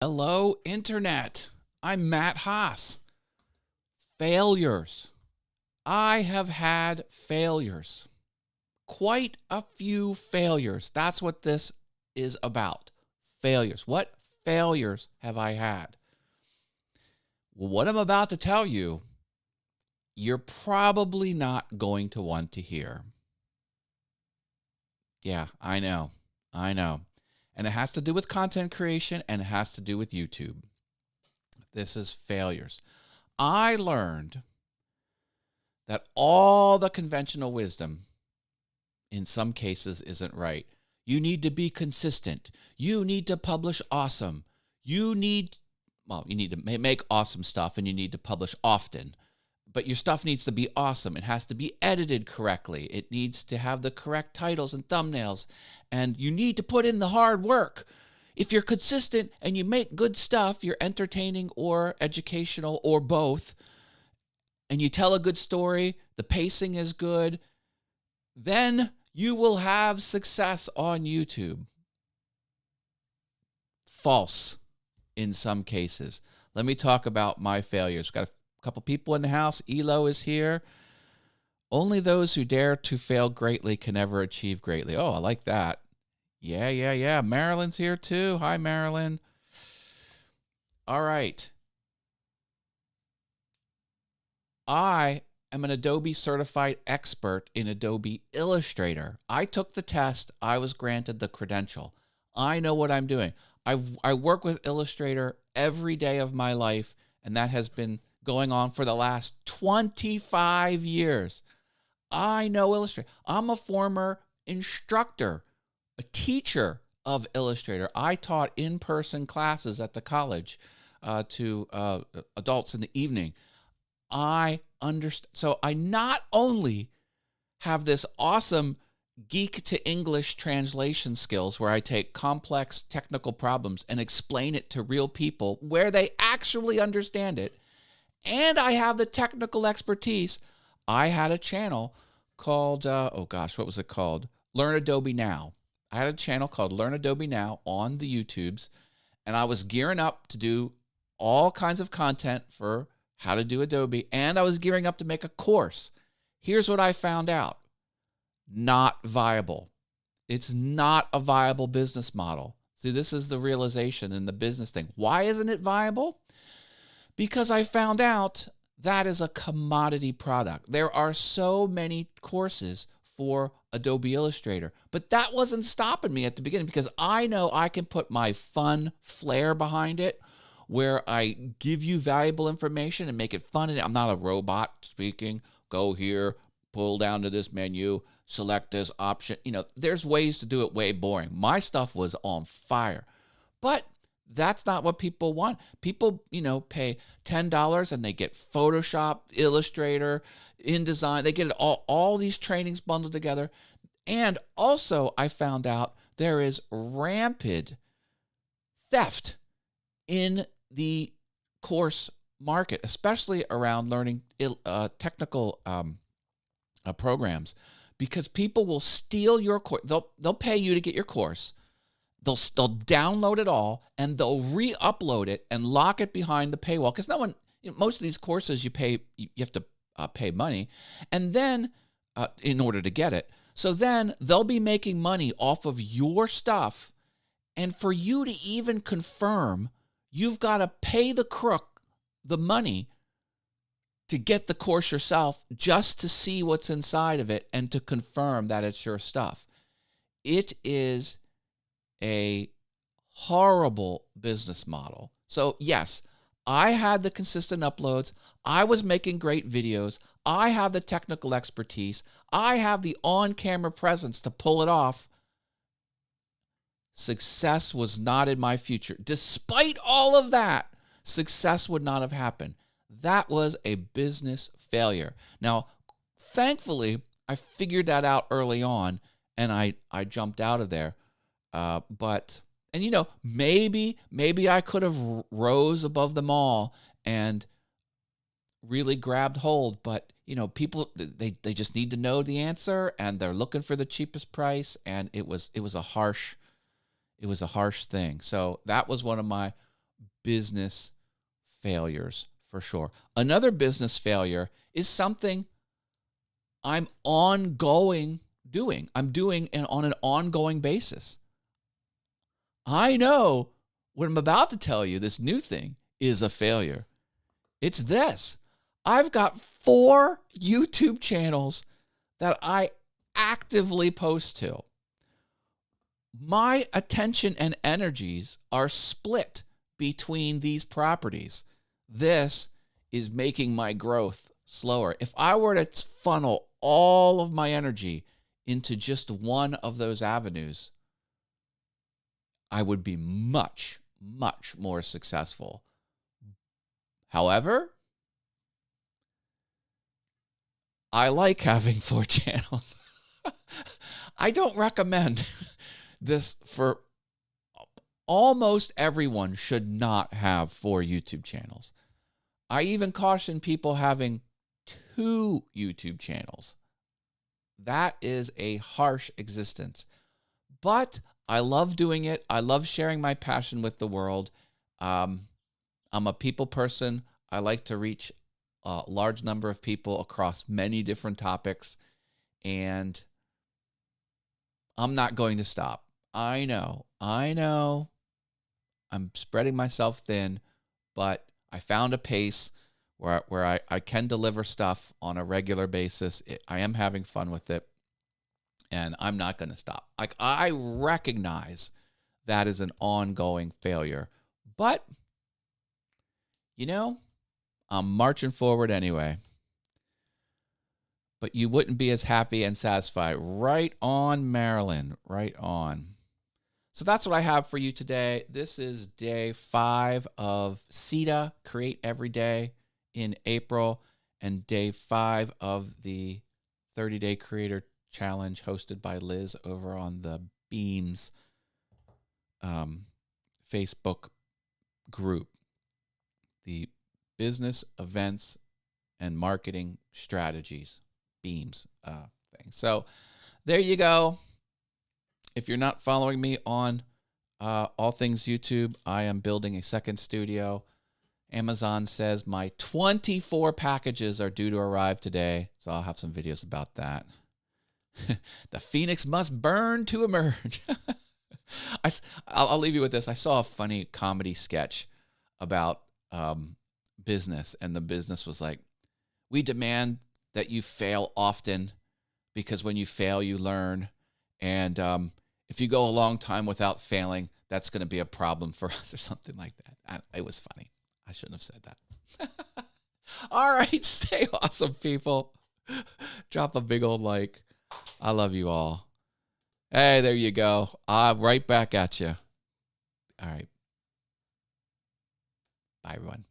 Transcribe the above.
Hello, Internet. I'm Matt Haas. Failures. I have had failures. Quite a few failures. That's what this is about. Failures. What failures have I had? Well, what I'm about to tell you, you're probably not going to want to hear. Yeah, I know. And it has to do with content creation and it has to do with YouTube. This is failures. I learned that all the conventional wisdom in some cases isn't right. You need to be consistent. You need to publish awesome. You need to make awesome stuff and you need to publish often. But your stuff needs to be awesome. It has to be edited correctly. It needs to have the correct titles and thumbnails. And you need to put in the hard work. If you're consistent and you make good stuff, you're entertaining or educational or both, and you tell a good story, the pacing is good, then you will have success on YouTube. False in some cases. Let me talk about my failures. We've got a couple people in the house. Elo is here. Only those who dare to fail greatly can ever achieve greatly. Oh, I like that. Yeah. Marilyn's here too. Hi, Marilyn. All right. I am an Adobe certified expert in Adobe Illustrator. I took the test. I was granted the credential. I know what I'm doing. I work with Illustrator every day of my life, and that has been going on for the last 25 years. I know Illustrator. I'm a former instructor, a teacher of Illustrator. I taught in-person classes at the college to adults in the evening. I understand. So I not only have this awesome geek to English translation skills where I take complex technical problems and explain it to real people where they actually understand it, and I have the technical expertise. I had a channel called, what was it called? Learn Adobe Now. I had a channel called Learn Adobe Now on the YouTubes, and I was gearing up to do all kinds of content for how to do Adobe, and I was gearing up to make a course. Here's what I found out. Not viable. It's not a viable business model. See, this is the realization in the business thing. Why isn't it viable? Because I found out that is a commodity product. There are so many courses for Adobe Illustrator, but that wasn't stopping me at the beginning because I know I can put my fun flair behind it where I give you valuable information and make it fun. And I'm not a robot speaking. Go here, pull down to this menu, select this option. There's ways to do it way boring. My stuff was on fire. But that's not what people want. People, pay $10 and they get Photoshop, Illustrator, InDesign. They get it all these trainings bundled together. And also, I found out there is rampant theft in the course market, especially around learning technical programs, because people will steal your course. They'll pay you to get your course. They'll download it all and they'll re-upload it and lock it behind the paywall because most of these courses you have to pay money, and then in order to get it. So then they'll be making money off of your stuff, and for you to even confirm, you've got to pay the crook the money to get the course yourself just to see what's inside of it and to confirm that it's your stuff. It is a horrible business model. So yes, I had the consistent uploads. I was making great videos. I have the technical expertise. I have the on-camera presence to pull it off. Success was not in my future. Despite all of that, success would not have happened. That was a business failure. Now, thankfully, I figured that out early on, and I jumped out of there. Maybe I could have rose above them all and really grabbed hold, but people, they just need to know the answer, and they're looking for the cheapest price, and it was a harsh thing. So that was one of my business failures for sure. Another business failure is something I'm doing. I'm doing on an ongoing basis. I know what I'm about to tell you, this new thing, is a failure. It's this. I've got 4 YouTube channels that I actively post to. My attention and energies are split between these properties. This is making my growth slower. If I were to funnel all of my energy into just one of those avenues, I would be much, much more successful. However, I like having 4 channels. I don't recommend this for almost everyone. Should not have 4 YouTube channels. I even caution people having 2 YouTube channels. That is a harsh existence. But I love doing it. I love sharing my passion with the world. I'm a people person. I like to reach a large number of people across many different topics. And I'm not going to stop. I know. I'm spreading myself thin, but I found a pace where I can deliver stuff on a regular basis. I am having fun with it, and I'm not going to stop. Like, I recognize that is an ongoing failure, but, I'm marching forward anyway. But you wouldn't be as happy and satisfied. Right on, Marilyn. Right on. So that's what I have for you today. This is day 5 of CETA, Create Every Day, in April, and day 5 of the 30-Day Creator Challenge hosted by Liz over on the Beams Facebook group. The Business Events and Marketing Strategies Beams thing. So there you go. If you're not following me on all things YouTube, I am building a second studio. Amazon says my 24 packages are due to arrive today, so I'll have some videos about that. The phoenix must burn to emerge. I'll leave you with this. I saw a funny comedy sketch about business, and the business was like, we demand that you fail often, because when you fail, you learn. And if you go a long time without failing, that's going to be a problem for us, or something like that. It was funny. I shouldn't have said that. All right, stay awesome, people. Drop a big old like. I love you all. Hey, there you go. Right back at you. All right. Bye, everyone.